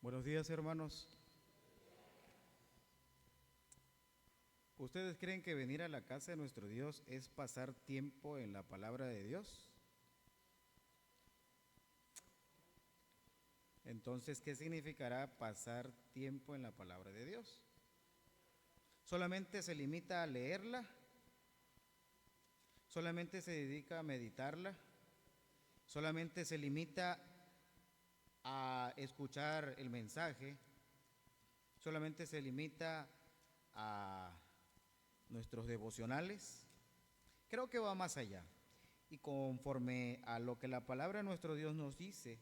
Buenos días, hermanos. ¿Ustedes creen que venir a la casa de nuestro Dios es pasar tiempo en la palabra de Dios? Entonces, ¿qué significará pasar tiempo en la palabra de Dios? ¿Solamente se limita a leerla? ¿Solamente se dedica a meditarla? ¿Solamente se limita a escuchar el mensaje? ¿Solamente se limita a nuestros devocionales? Creo que va más allá. Y conforme a lo que la palabra de nuestro Dios nos dice,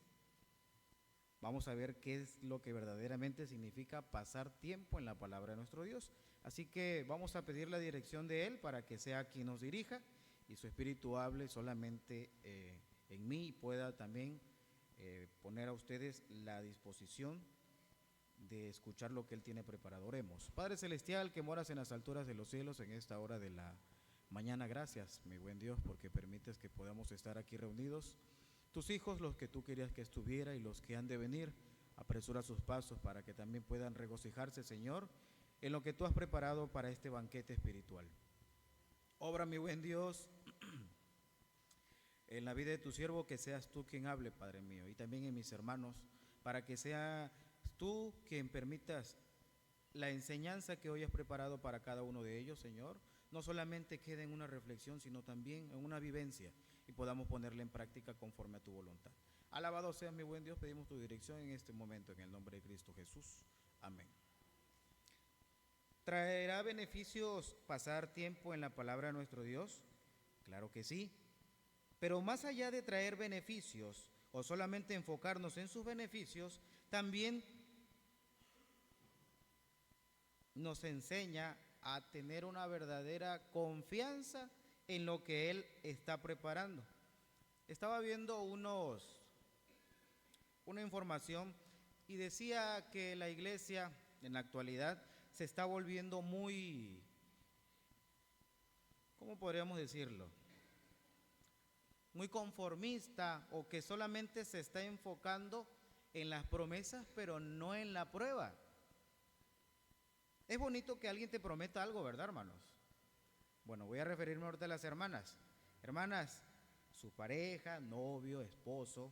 vamos a ver qué es lo que verdaderamente significa pasar tiempo en la palabra de nuestro Dios. Así que vamos a pedir la dirección de Él para que sea quien nos dirija y su Espíritu hable solamente en mí y pueda también poner a ustedes la disposición de escuchar lo que Él tiene preparado. Oremos. Padre Celestial, que moras en las alturas de los cielos, en esta hora de la mañana, gracias, mi buen Dios, porque permites que podamos estar aquí reunidos. Tus hijos, los que tú querías que estuviera y los que han de venir, apresura sus pasos para que también puedan regocijarse, Señor, en lo que tú has preparado para este banquete espiritual. Obra, mi buen Dios, en la vida de tu siervo, que seas tú quien hable, Padre mío, y también en mis hermanos, para que sea tú quien permitas la enseñanza que hoy has preparado para cada uno de ellos, Señor, no solamente quede en una reflexión, sino también en una vivencia y podamos ponerla en práctica conforme a tu voluntad. Alabado seas, mi buen Dios, pedimos tu dirección en este momento, en el nombre de Cristo Jesús. Amén. ¿Traerá beneficios pasar tiempo en la palabra de nuestro Dios? Claro que sí, pero más allá de traer beneficios o solamente enfocarnos en sus beneficios, también nos enseña a tener una verdadera confianza en lo que Él está preparando. Estaba viendo una información y decía que la iglesia en la actualidad se está volviendo muy, ¿cómo podríamos decirlo? Muy conformista, o que solamente se está enfocando en las promesas pero no en la prueba. Es bonito que alguien te prometa algo, ¿verdad, hermanos? Bueno, voy a referirme ahorita a las hermanas. Hermanas, su pareja, novio, esposo.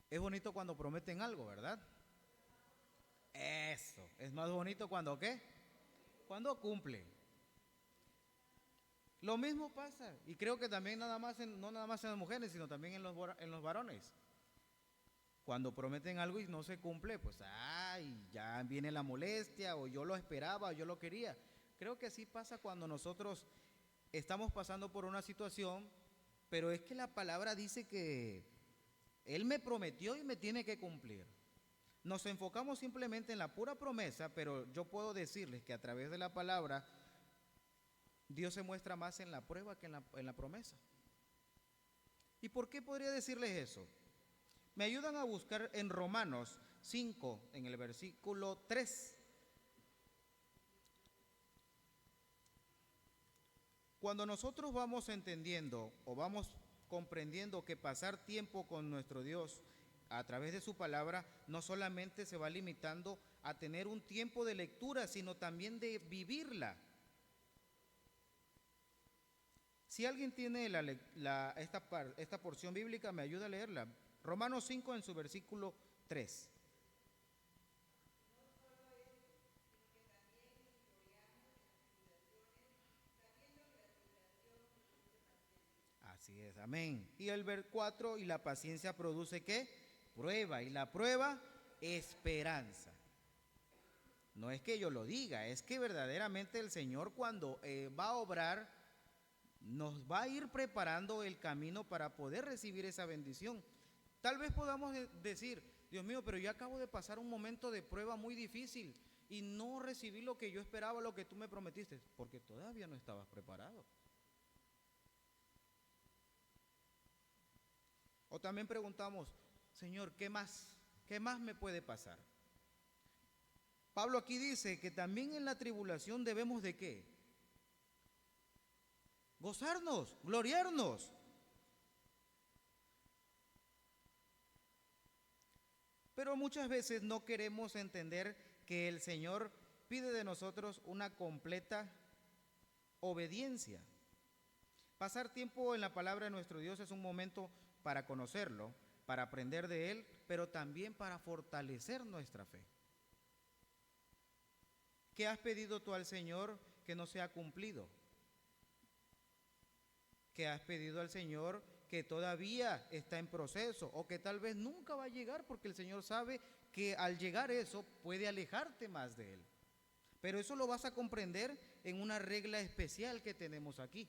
Es bonito cuando prometen algo, ¿verdad? Eso. Es más bonito cuando ¿qué? Cuando cumplen. Lo mismo pasa, y creo que también no nada más en las mujeres, sino también en los varones. Cuando prometen algo y no se cumple, pues ay, ya viene la molestia, o yo lo esperaba, o yo lo quería. Creo que así pasa cuando nosotros estamos pasando por una situación, pero es que la palabra dice que Él me prometió y me tiene que cumplir. Nos enfocamos simplemente en la pura promesa, pero yo puedo decirles que a través de la palabra Dios se muestra más en la prueba que en la promesa. ¿Y por qué podría decirles eso? Me ayudan a buscar en Romanos 5, en el versículo 3. Cuando nosotros vamos entendiendo o vamos comprendiendo que pasar tiempo con nuestro Dios a través de su palabra no solamente se va limitando a tener un tiempo de lectura, sino también de vivirla. Si alguien tiene esta porción bíblica, me ayuda a leerla. Romanos 5 en su versículo 3. Así es, amén. Y el ver 4, y la paciencia produce ¿qué? Prueba, y la prueba, esperanza. No es que yo lo diga, es que verdaderamente el Señor cuando va a obrar, nos va a ir preparando el camino para poder recibir esa bendición. Tal vez podamos decir, Dios mío, pero yo acabo de pasar un momento de prueba muy difícil y no recibí lo que yo esperaba, lo que tú me prometiste, porque todavía no estabas preparado. O también preguntamos, Señor, ¿qué más? ¿Qué más me puede pasar? Pablo aquí dice que también en la tribulación debemos de ¿qué? Gozarnos, gloriarnos. Pero muchas veces no queremos entender que el Señor pide de nosotros una completa obediencia. Pasar tiempo en la palabra de nuestro Dios es un momento para conocerlo, para aprender de Él, pero también para fortalecer nuestra fe. ¿Qué has pedido tú al Señor que no se ha cumplido? ¿Qué has pedido al Señor que todavía está en proceso o que tal vez nunca va a llegar, porque el Señor sabe que al llegar eso puede alejarte más de Él? Pero eso lo vas a comprender en una regla especial que tenemos aquí.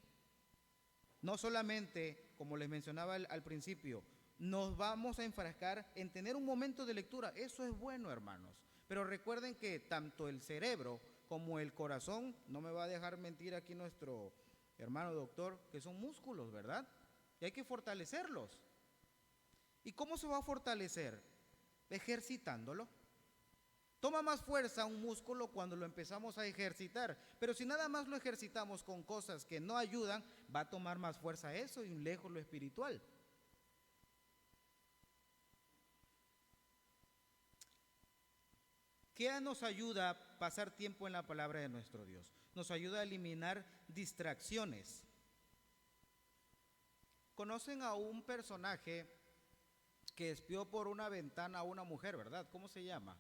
No solamente, como les mencionaba al principio, nos vamos a enfrascar en tener un momento de lectura. Eso es bueno, hermanos. Pero recuerden que tanto el cerebro como el corazón, no me va a dejar mentir aquí nuestro hermano doctor, que son músculos, ¿verdad? Y hay que fortalecerlos. ¿Y cómo se va a fortalecer? Ejercitándolo. Toma más fuerza un músculo cuando lo empezamos a ejercitar, pero si nada más lo ejercitamos con cosas que no ayudan, va a tomar más fuerza eso y lejos lo espiritual. ¿Qué nos ayuda a pasar tiempo en la palabra de nuestro Dios? Nos ayuda a eliminar distracciones. ¿Conocen a un personaje que espió por una ventana a una mujer, verdad? ¿Cómo se llama?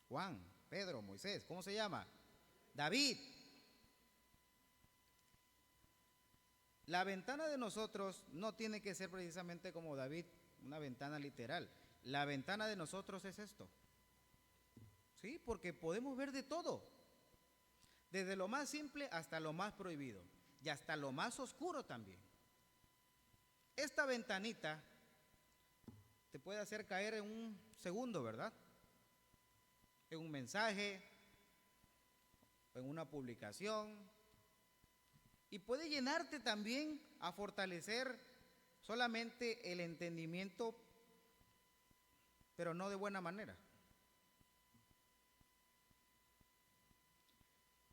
Juan, Pedro, Moisés, ¿cómo se llama? David. La ventana de nosotros no tiene que ser precisamente como David, una ventana literal. La ventana de nosotros es esto. Sí, porque podemos ver de todo. Desde lo más simple hasta lo más prohibido. Y hasta lo más oscuro también. Esta ventanita te puede hacer caer en un segundo, ¿verdad? En un mensaje, en una publicación, y puede llenarte también a fortalecer solamente el entendimiento, pero no de buena manera.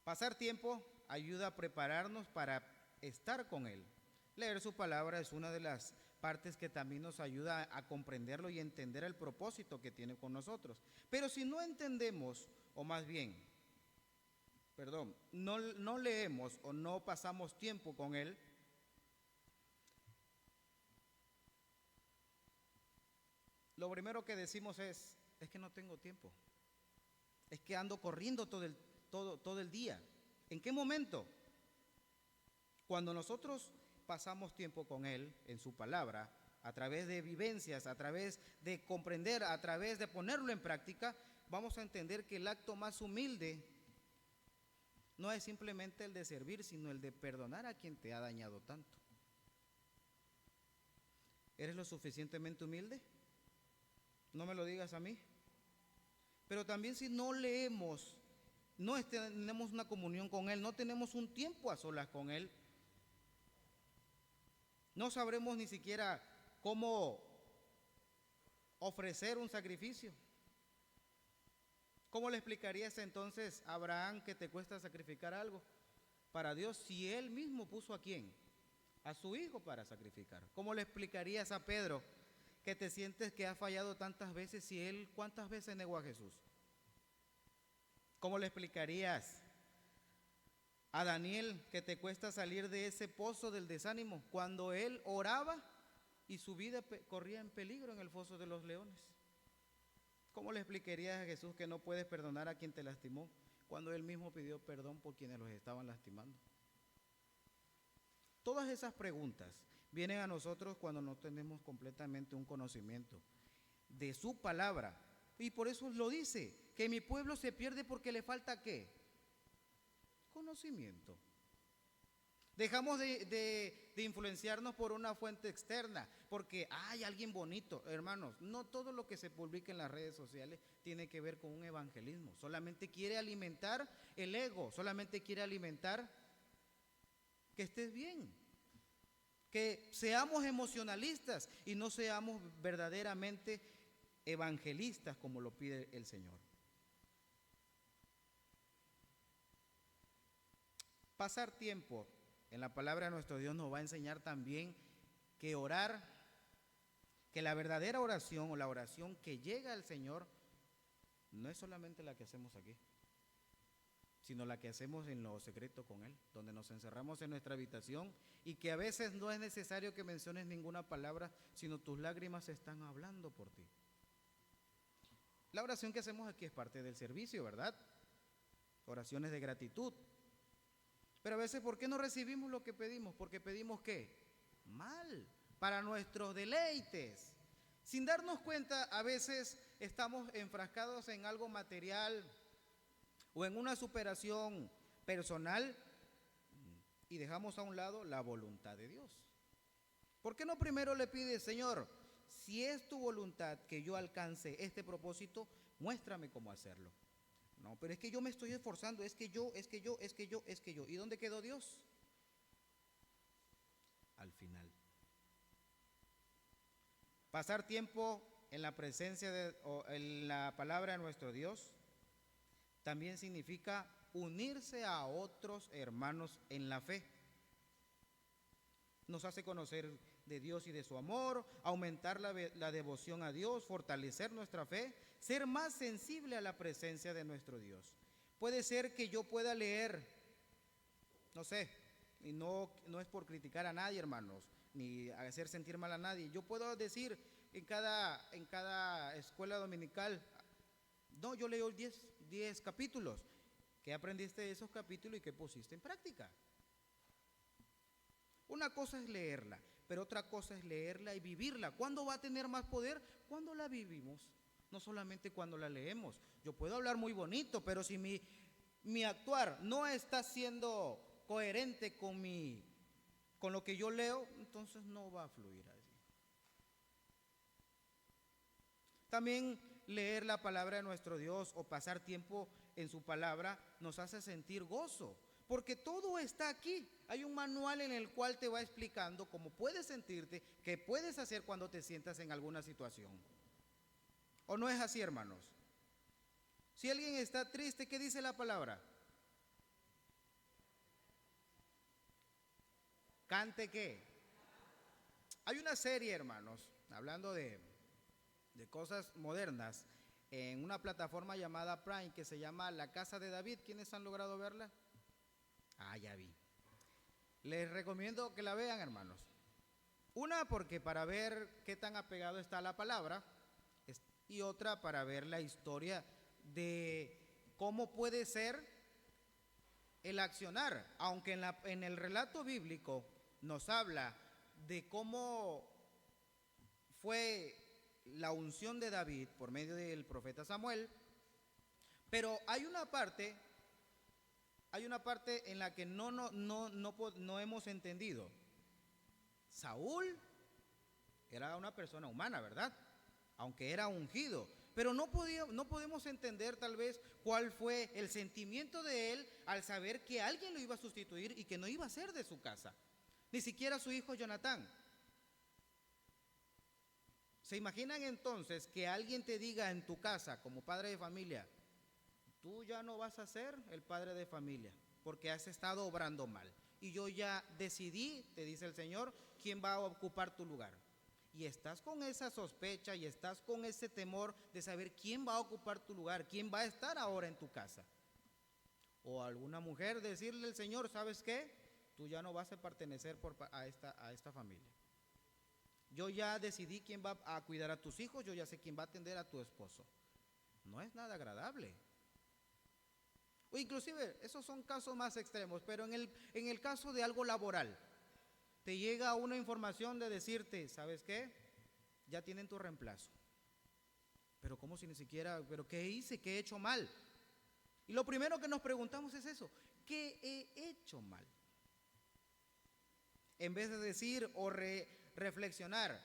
Pasar tiempo ayuda a prepararnos para estar con Él. Leer su palabra es una de las partes que también nos ayuda a comprenderlo y entender el propósito que tiene con nosotros. Pero si no entendemos, o más bien, no leemos o no pasamos tiempo con Él, lo primero que decimos es que no tengo tiempo, es que ando corriendo todo el día. ¿En qué momento? Cuando nosotros pasamos tiempo con Él en su palabra, a través de vivencias, a través de comprender, a través de ponerlo en práctica, vamos a entender que el acto más humilde no es simplemente el de servir, sino el de perdonar a quien te ha dañado tanto. ¿Eres lo suficientemente humilde? No me lo digas a mí. Pero también si no leemos, no tenemos una comunión con Él, no tenemos un tiempo a solas con Él, no sabremos ni siquiera cómo ofrecer un sacrificio. ¿Cómo le explicarías entonces a Abraham que te cuesta sacrificar algo para Dios si Él mismo puso a quién? A su hijo para sacrificar. ¿Cómo le explicarías a Pedro que te sientes que ha fallado tantas veces si Él cuántas veces negó a Jesús? ¿Cómo le explicarías a Daniel que te cuesta salir de ese pozo del desánimo cuando él oraba y su vida corría en peligro en el foso de los leones? ¿Cómo le explicarías a Jesús que no puedes perdonar a quien te lastimó cuando él mismo pidió perdón por quienes los estaban lastimando? Todas esas preguntas vienen a nosotros cuando no tenemos completamente un conocimiento de su palabra. Y por eso lo dice, que mi pueblo se pierde porque le falta ¿qué? Conocimiento. Dejamos de influenciarnos por una fuente externa, porque hay alguien bonito. Hermanos, no todo lo que se publica en las redes sociales tiene que ver con un evangelismo. Solamente quiere alimentar el ego, solamente quiere alimentar que estés bien, que seamos emocionalistas y no seamos verdaderamente evangelistas como lo pide el Señor. Pasar tiempo en la palabra de nuestro Dios nos va a enseñar también que orar que la verdadera oración o la oración que llega al Señor no es solamente la que hacemos aquí, sino la que hacemos en lo secreto con Él, donde nos encerramos en nuestra habitación y que a veces no es necesario que menciones ninguna palabra, sino tus lágrimas están hablando por ti. La oración que hacemos aquí es parte del servicio, ¿verdad? Oraciones de gratitud. Pero a veces, ¿por qué no recibimos lo que pedimos? Porque pedimos ¿qué? Mal, para nuestros deleites. Sin darnos cuenta, a veces estamos enfrascados en algo material o en una superación personal y dejamos a un lado la voluntad de Dios. ¿Por qué no primero le pides, Señor, si es tu voluntad que yo alcance este propósito, muéstrame cómo hacerlo? No, pero es que yo me estoy esforzando, es que yo. ¿Y dónde quedó Dios? Al final. Pasar tiempo en la presencia o en la palabra de nuestro Dios también significa unirse a otros hermanos en la fe. Nos hace conocer de Dios y de su amor, aumentar la devoción a Dios, fortalecer nuestra fe, ser más sensible a la presencia de nuestro Dios. Puede ser que yo pueda leer, no sé, y no es por criticar a nadie, hermanos, ni hacer sentir mal a nadie. Yo puedo decir en cada escuela dominical, no, yo leo 10 capítulos. ¿Qué aprendiste de esos capítulos y qué pusiste en práctica? Una cosa es leerla, pero otra cosa es leerla y vivirla. ¿Cuándo va a tener más poder? Cuando la vivimos, no solamente cuando la leemos. Yo puedo hablar muy bonito, pero si mi actuar no está siendo coherente con lo que yo leo, entonces no va a fluir así. También leer la palabra de nuestro Dios o pasar tiempo en su palabra nos hace sentir gozo, porque todo está aquí. Hay un manual en el cual te va explicando cómo puedes sentirte, qué puedes hacer cuando te sientas en alguna situación. ¿O no es así, hermanos? Si alguien está triste, ¿qué dice la palabra? ¿Cante qué? Hay una serie, hermanos, hablando de cosas modernas, en una plataforma llamada Prime que se llama La Casa de David. ¿Quiénes han logrado verla? Ah, ya vi. Les recomiendo que la vean, hermanos. Una, porque para ver qué tan apegado está a la palabra, y otra para ver la historia de cómo puede ser el accionar, aunque en el relato bíblico nos habla de cómo fue la unción de David por medio del profeta Samuel, pero hay una parte en la que no hemos entendido. Saúl era una persona humana, ¿verdad? Aunque era ungido, pero no podemos entender tal vez cuál fue el sentimiento de él al saber que alguien lo iba a sustituir y que no iba a ser de su casa, ni siquiera su hijo Jonatán. ¿Se imaginan entonces que alguien te diga en tu casa como padre de familia, tú ya no vas a ser el padre de familia porque has estado obrando mal y yo ya decidí, te dice el Señor, quién va a ocupar tu lugar? Y estás con esa sospecha y estás con ese temor de saber quién va a ocupar tu lugar, quién va a estar ahora en tu casa. O alguna mujer decirle al Señor, ¿sabes qué? Tú ya no vas a pertenecer a esta familia. Yo ya decidí quién va a cuidar a tus hijos, yo ya sé quién va a atender a tu esposo. No es nada agradable. O inclusive, esos son casos más extremos, pero en el caso de algo laboral, te llega una información de decirte, ¿sabes qué? Ya tienen tu reemplazo. Pero ¿cómo si ni siquiera, pero qué hice? ¿Qué he hecho mal? Y lo primero que nos preguntamos es eso, ¿qué he hecho mal? En vez de decir o reflexionar,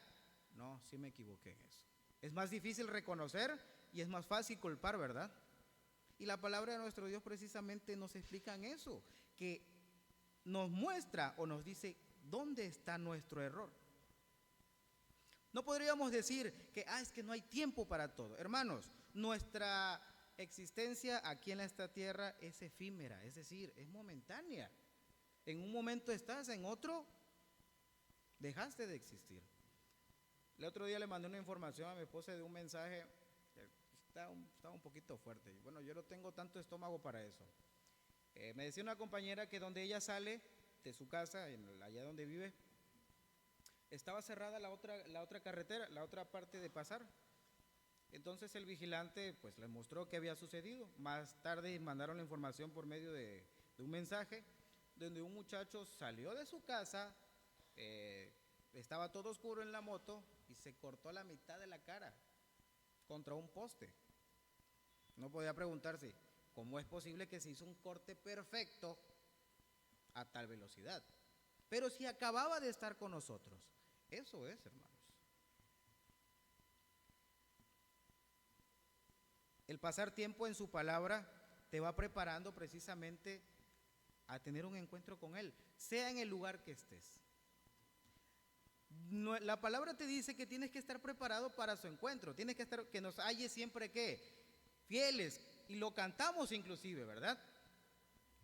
no, sí me equivoqué en eso. Es más difícil reconocer y es más fácil culpar, ¿verdad? Y la palabra de nuestro Dios precisamente nos explica en eso, que nos muestra o nos dice dónde está nuestro error. No podríamos decir que es que no hay tiempo para todo. Hermanos, nuestra existencia aquí en esta tierra es efímera, es decir, es momentánea. En un momento estás, en otro dejaste de existir. El otro día le mandé una información a mi esposa de un mensaje que estaba un poquito fuerte. Y bueno, yo no tengo tanto estómago para eso. Me decía una compañera que donde ella sale de su casa, allá donde vive, estaba cerrada la otra carretera, la otra parte de pasar. Entonces el vigilante pues le mostró qué había sucedido. Más tarde mandaron la información por medio de un mensaje donde un muchacho salió de su casa, estaba todo oscuro en la moto y se cortó la mitad de la cara contra un poste. No podía preguntarse cómo es posible que se hizo un corte perfecto a tal velocidad. Pero si acababa de estar con nosotros, eso es, hermanos. El pasar tiempo en su palabra te va preparando precisamente a tener un encuentro con Él, sea en el lugar que estés. No, la palabra te dice que tienes que estar preparado para su encuentro, tienes que estar, que nos halle siempre que fieles, y lo cantamos inclusive, ¿verdad?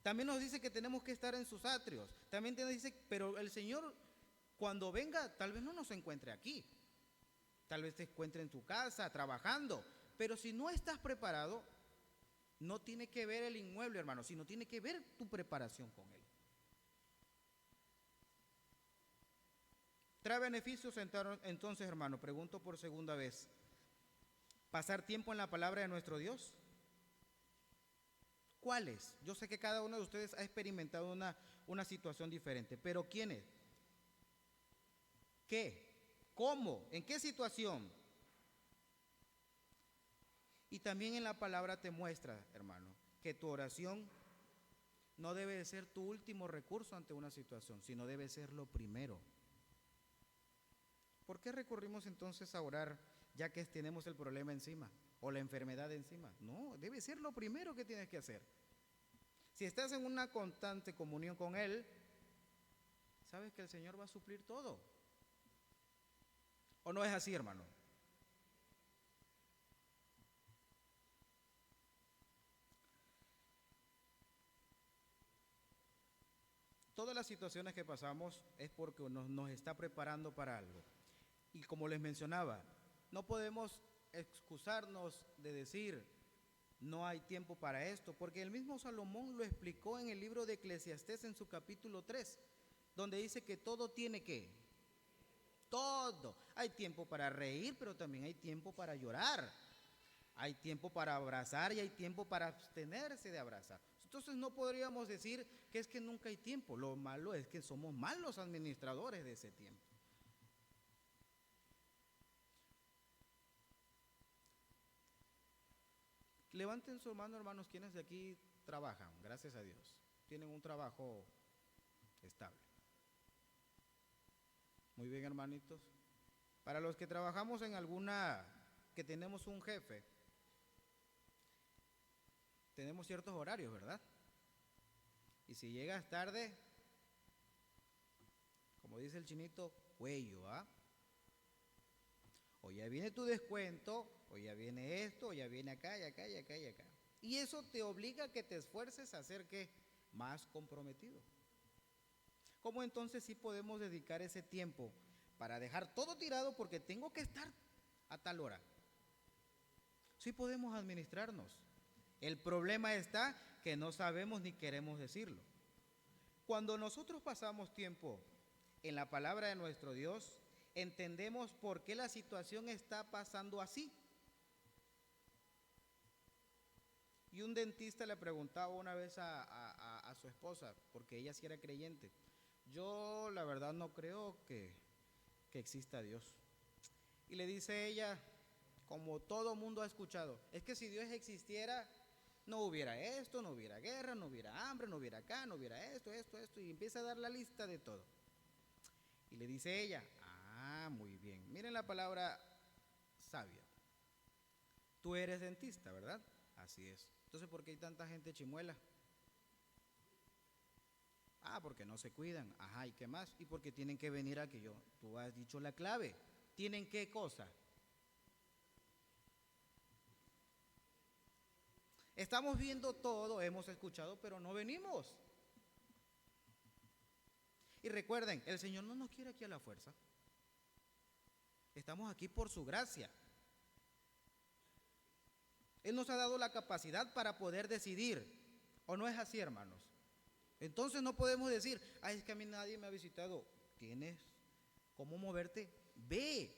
También nos dice que tenemos que estar en sus atrios, también te dice, pero el Señor cuando venga tal vez no nos encuentre aquí, tal vez te encuentre en tu casa, trabajando, pero si no estás preparado, no tiene que ver el inmueble, hermano, sino tiene que ver tu preparación con Él. ¿Trae beneficios entonces, hermano? Pregunto por segunda vez. ¿Pasar tiempo en la palabra de nuestro Dios? ¿Cuáles? Yo sé que cada uno de ustedes ha experimentado una situación diferente, pero ¿quiénes? ¿Qué? ¿Cómo? ¿En qué situación? Y también en la palabra te muestra, hermano, que tu oración no debe de ser tu último recurso ante una situación, sino debe ser lo primero. ¿Por qué recurrimos entonces a orar ya que tenemos el problema encima o la enfermedad encima? No, debe ser lo primero que tienes que hacer. Si estás en una constante comunión con Él, sabes que el Señor va a suplir todo. ¿O no es así, hermano? Todas las situaciones que pasamos es porque nos está preparando para algo. Y como les mencionaba, no podemos excusarnos de decir, no hay tiempo para esto, porque el mismo Salomón lo explicó en el libro de Eclesiastés en su capítulo 3, donde dice que todo tiene que, todo. Hay tiempo para reír, pero también hay tiempo para llorar. Hay tiempo para abrazar y hay tiempo para abstenerse de abrazar. Entonces no podríamos decir que es que nunca hay tiempo. Lo malo es que somos malos administradores de ese tiempo. Levanten su mano, hermanos, quienes de aquí trabajan, gracias a Dios. Tienen un trabajo estable. Muy bien, hermanitos. Para los que trabajamos en alguna, que tenemos un jefe, tenemos ciertos horarios, ¿verdad? Y si llegas tarde, como dice el chinito, cuello, ¿ah? O ya viene tu descuento, o ya viene esto, o ya viene acá, y acá, y acá, y acá. Y eso te obliga a que te esfuerces a ser, ¿qué? Más comprometido. ¿Cómo entonces sí podemos dedicar ese tiempo para dejar todo tirado porque tengo que estar a tal hora? Sí podemos administrarnos. El problema está que no sabemos ni queremos decirlo. Cuando nosotros pasamos tiempo en la palabra de nuestro Dios, entendemos por qué la situación está pasando así. Y un dentista le preguntaba una vez a su esposa, porque ella sí era creyente, yo la verdad no creo que exista Dios. Y le dice ella, como todo mundo ha escuchado, es que si Dios existiera, no hubiera esto, no hubiera guerra, no hubiera hambre, no hubiera acá, no hubiera esto, y empieza a dar la lista de todo. Y le dice ella, muy bien, miren la palabra sabia. Tú eres dentista, ¿verdad? Así es. Entonces, ¿por qué hay tanta gente chimuela? Porque no se cuidan. Ajá, ¿y qué más? Y porque tienen que venir a que tú has dicho la clave. ¿Tienen qué cosa? Estamos viendo todo, hemos escuchado, pero no venimos. Y recuerden, el Señor no nos quiere aquí a la fuerza. Estamos aquí por su gracia. Él nos ha dado la capacidad para poder decidir. ¿O no es así, hermanos? Entonces no podemos decir, ay, es que a mí nadie me ha visitado. ¿Tienes cómo moverte? Ve.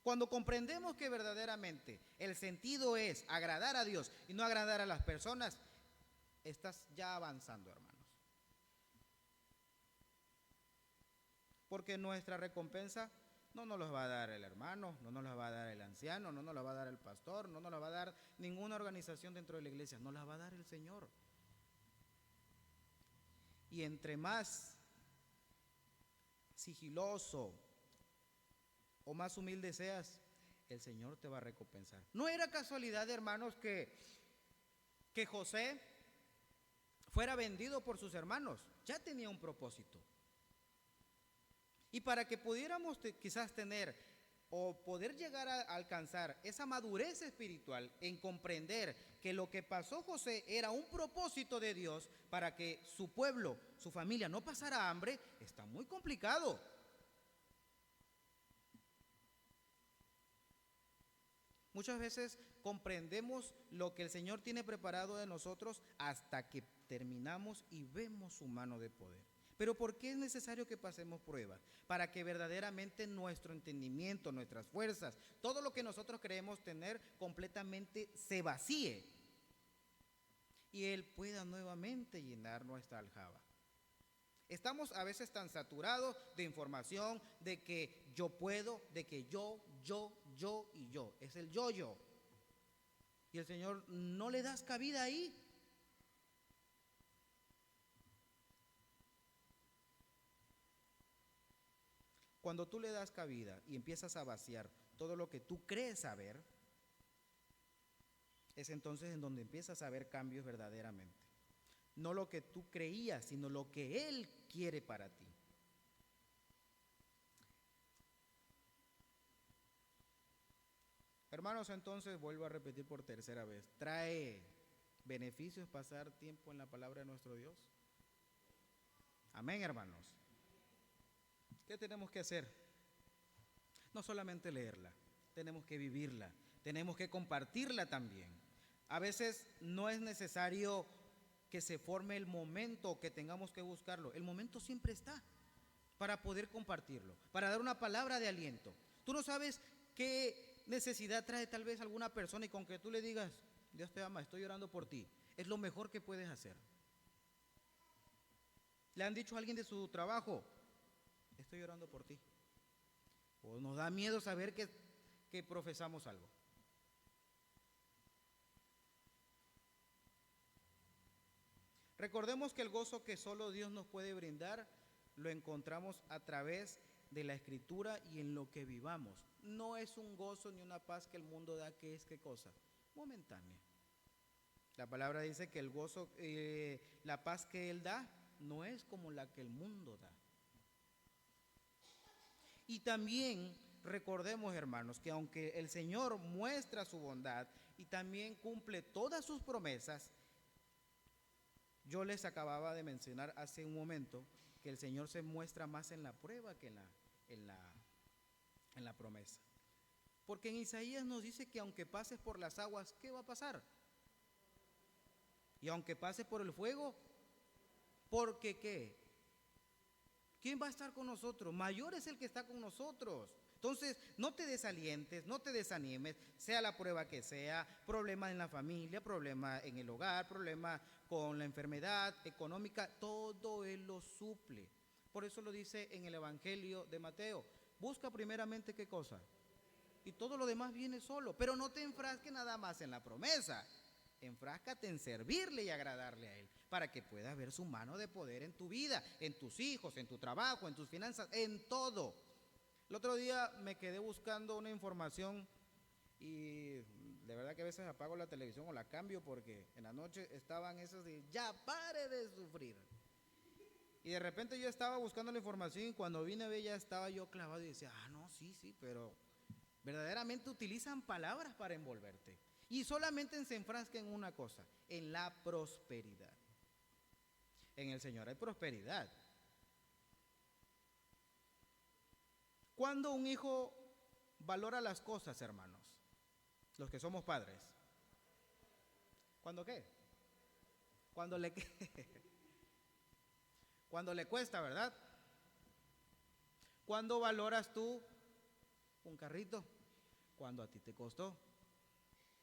Cuando comprendemos que verdaderamente el sentido es agradar a Dios y no agradar a las personas, estás ya avanzando, hermanos. Porque nuestra recompensa no nos la va a dar el hermano, no nos la va a dar el anciano, no nos la va a dar el pastor, no nos la va a dar ninguna organización dentro de la iglesia, nos la va a dar el Señor. Y entre más sigiloso o más humilde seas, el Señor te va a recompensar. No era casualidad, hermanos, que José fuera vendido por sus hermanos. Ya tenía un propósito. Y para que pudiéramos quizás tener o poder llegar a alcanzar esa madurez espiritual en comprender que lo que pasó José era un propósito de Dios para que su pueblo, su familia no pasara hambre, está muy complicado. Muchas veces comprendemos lo que el Señor tiene preparado de nosotros hasta que terminamos y vemos su mano de poder. Pero ¿por qué es necesario que pasemos pruebas? Para que verdaderamente nuestro entendimiento, nuestras fuerzas, todo lo que nosotros creemos tener completamente se vacíe y Él pueda nuevamente llenar nuestra aljaba. Estamos a veces tan saturados de información de que yo puedo, de que yo y yo. Es el yo. Y el Señor no le das cabida ahí. Cuando tú le das cabida y empiezas a vaciar todo lo que tú crees saber, es entonces en donde empiezas a ver cambios verdaderamente. No lo que tú creías, sino lo que Él quiere para ti. Hermanos, entonces vuelvo a repetir por tercera vez. ¿Trae beneficios pasar tiempo en la palabra de nuestro Dios? Amén, hermanos. ¿Qué tenemos que hacer? No solamente leerla, tenemos que vivirla, tenemos que compartirla también. A veces no es necesario que se forme el momento, que tengamos que buscarlo. El momento siempre está para poder compartirlo, para dar una palabra de aliento. Tú no sabes qué necesidad trae tal vez alguna persona y con que tú le digas, Dios te ama, estoy orando por ti, es lo mejor que puedes hacer. Le han dicho a alguien de su trabajo, estoy orando por ti. O nos da miedo saber que profesamos algo. Recordemos que el gozo que solo Dios nos puede brindar lo encontramos a través de la Escritura y en lo que vivamos. No es un gozo ni una paz que el mundo da, que es ¿qué cosa? Momentánea. La palabra dice que el gozo, la paz que Él da, no es como la que el mundo da. Y también recordemos, hermanos, que aunque el Señor muestra su bondad y también cumple todas sus promesas, yo les acababa de mencionar hace un momento que el Señor se muestra más en la prueba que en la promesa. Porque en Isaías nos dice que aunque pases por las aguas, ¿qué va a pasar? Y aunque pases por el fuego, ¿porque qué? ¿Quién va a estar con nosotros? Mayor es el que está con nosotros. Entonces, no te desalientes, no te desanimes, sea la prueba que sea, problema en la familia, problema en el hogar, problema con la enfermedad económica, todo Él lo suple. Por eso lo dice en el Evangelio de Mateo. Busca primeramente ¿qué cosa? Y todo lo demás viene solo. Pero no te enfrasques nada más en la promesa. Enfráscate en servirle y agradarle a Él, para que puedas ver su mano de poder en tu vida, en tus hijos, en tu trabajo, en tus finanzas, en todo. El otro día me quedé buscando una información y de verdad que a veces apago la televisión o la cambio porque en la noche estaban esos de ya pare de sufrir. Y de repente yo estaba buscando la información y cuando vine a ver ya estaba yo clavado y decía, no, sí, pero verdaderamente utilizan palabras para envolverte. Y solamente se enfrasca en una cosa, en la prosperidad. En el Señor hay prosperidad. ¿Cuándo un hijo valora las cosas, hermanos? Los que somos padres. ¿Cuándo qué? Cuando le, cuando le cuesta, ¿verdad? ¿Cuándo valoras tú un carrito? Cuando a ti te costó.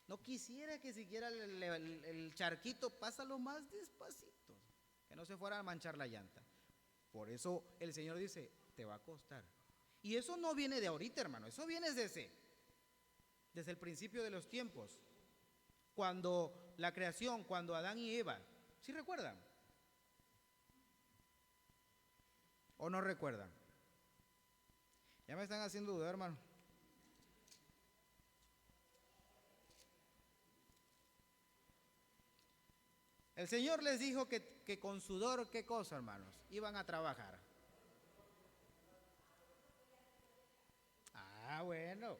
No quisiera que siquiera el charquito, pásalo más despacito, que no se fuera a manchar la llanta. Por eso el Señor dice, te va a costar. Y eso no viene de ahorita, hermano, eso viene desde el principio de los tiempos. Cuando la creación, cuando Adán y Eva, ¿sí recuerdan? ¿O no recuerdan? Ya me están haciendo dudar, hermano. El Señor les dijo que con sudor, ¿qué cosa, hermanos? Iban a trabajar. Ah, bueno.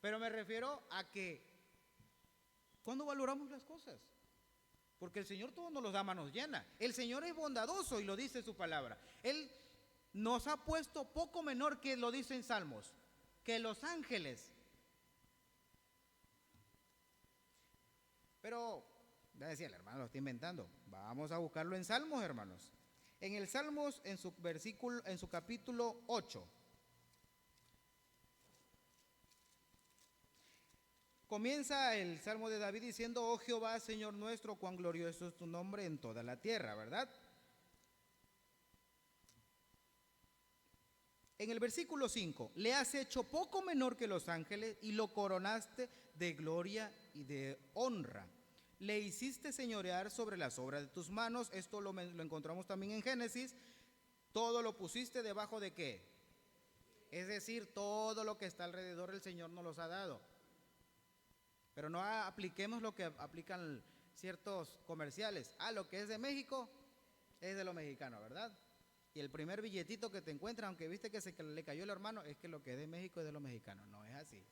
Pero me refiero a que, ¿cuándo valoramos las cosas? Porque el Señor todo nos los da a manos llenas. El Señor es bondadoso y lo dice su palabra. Él nos ha puesto poco menor, que lo dice en Salmos, que los ángeles. Pero, ya decía el hermano, lo está inventando. Vamos a buscarlo en Salmos, hermanos. En el Salmos, en su versículo, en su capítulo 8. Comienza el Salmo de David diciendo, oh Jehová, Señor nuestro, cuán glorioso es tu nombre en toda la tierra, ¿verdad? En el versículo 5, le has hecho poco menor que los ángeles y lo coronaste de gloria y de honra. Le hiciste señorear sobre las obras de tus manos. Esto lo encontramos también en Génesis. Todo lo pusiste debajo de ¿qué? Es decir, todo lo que está alrededor el Señor nos los ha dado. Pero no apliquemos lo que aplican ciertos comerciales. Ah, lo que es de México es de los mexicanos, ¿verdad? Y el primer billetito que te encuentras, aunque viste que le cayó el hermano, es que lo que es de México es de los mexicanos. No es así.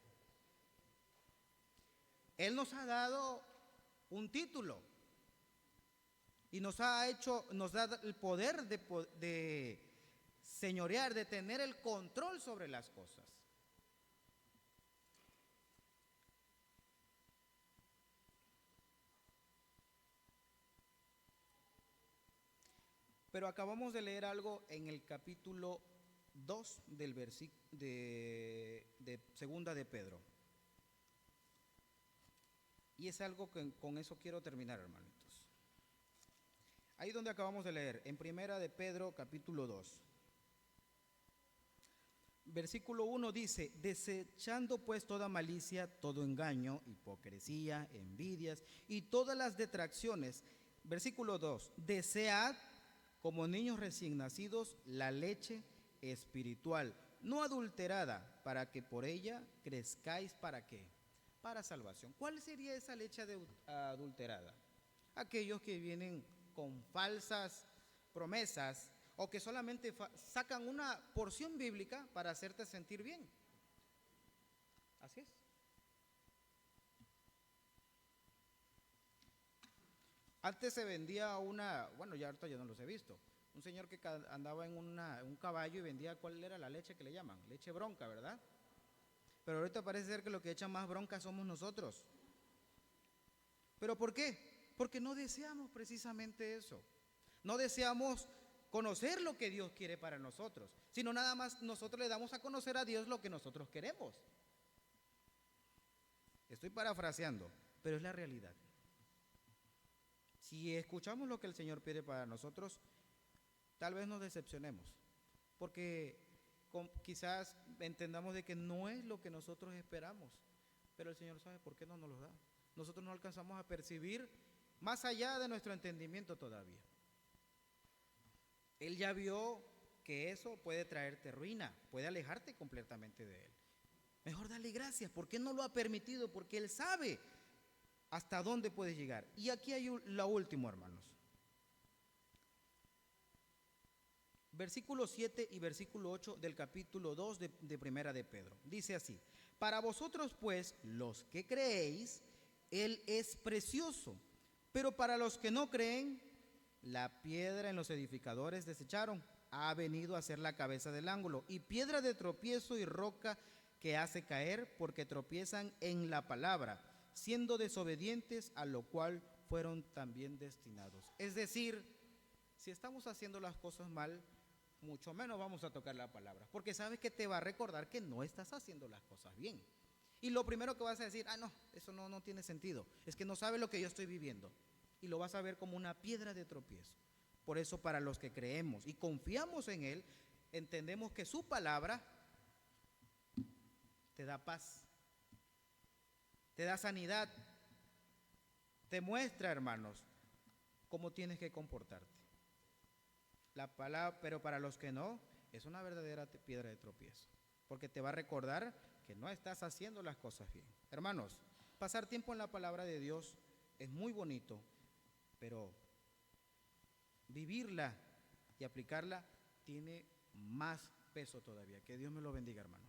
Él nos ha dado un título y nos da el poder de señorear, de tener el control sobre las cosas. Pero acabamos de leer algo en el capítulo 2 del versículo de segunda de Pedro. Y es algo que con eso quiero terminar, hermanitos. Ahí donde acabamos de leer, en primera de Pedro, capítulo 2. Versículo 1 dice, desechando pues toda malicia, todo engaño, hipocresía, envidias y todas las detracciones. Versículo 2, desead como niños recién nacidos la leche espiritual, no adulterada, para que por ella crezcáis. ¿Para qué? Para salvación. ¿Cuál sería esa leche adulterada? Aquellos que vienen con falsas promesas o que solamente sacan una porción bíblica para hacerte sentir bien. Así es. Antes se vendía bueno, ya ahorita yo no los he visto, un señor que andaba en un caballo y vendía, ¿cuál era la leche que le llaman? Leche bronca, ¿verdad? Pero ahorita parece ser que lo que echa más bronca somos nosotros. ¿Pero por qué? Porque no deseamos precisamente eso. No deseamos conocer lo que Dios quiere para nosotros, sino nada más nosotros le damos a conocer a Dios lo que nosotros queremos. Estoy parafraseando, pero es la realidad. Si escuchamos lo que el Señor pide para nosotros, tal vez nos decepcionemos, porque quizás entendamos de que no es lo que nosotros esperamos, pero el Señor sabe por qué no nos lo da. Nosotros no alcanzamos a percibir más allá de nuestro entendimiento todavía. Él ya vio que eso puede traerte ruina, puede alejarte completamente de Él. Mejor dale gracias, porque no lo ha permitido, porque Él sabe hasta dónde puedes llegar. Y aquí hay lo último, hermanos. Versículo 7 y versículo 8 del capítulo 2 de Primera de Pedro. Dice así, para vosotros pues, los que creéis, Él es precioso, pero para los que no creen, la piedra en los edificadores desecharon, ha venido a ser la cabeza del ángulo, y piedra de tropiezo y roca que hace caer, porque tropiezan en la palabra, siendo desobedientes, a lo cual fueron también destinados. Es decir, si estamos haciendo las cosas mal, mucho menos vamos a tocar la palabra, porque sabes que te va a recordar que no estás haciendo las cosas bien. Y lo primero que vas a decir, no, eso no tiene sentido, es que no sabe lo que yo estoy viviendo. Y lo vas a ver como una piedra de tropiezo. Por eso, para los que creemos y confiamos en Él, entendemos que su palabra te da paz, te da sanidad, te muestra, hermanos, cómo tienes que comportarte. La palabra, pero para los que no, es una verdadera piedra de tropiezo, porque te va a recordar que no estás haciendo las cosas bien. Hermanos, pasar tiempo en la palabra de Dios es muy bonito, pero vivirla y aplicarla tiene más peso todavía. Que Dios me lo bendiga, hermanos.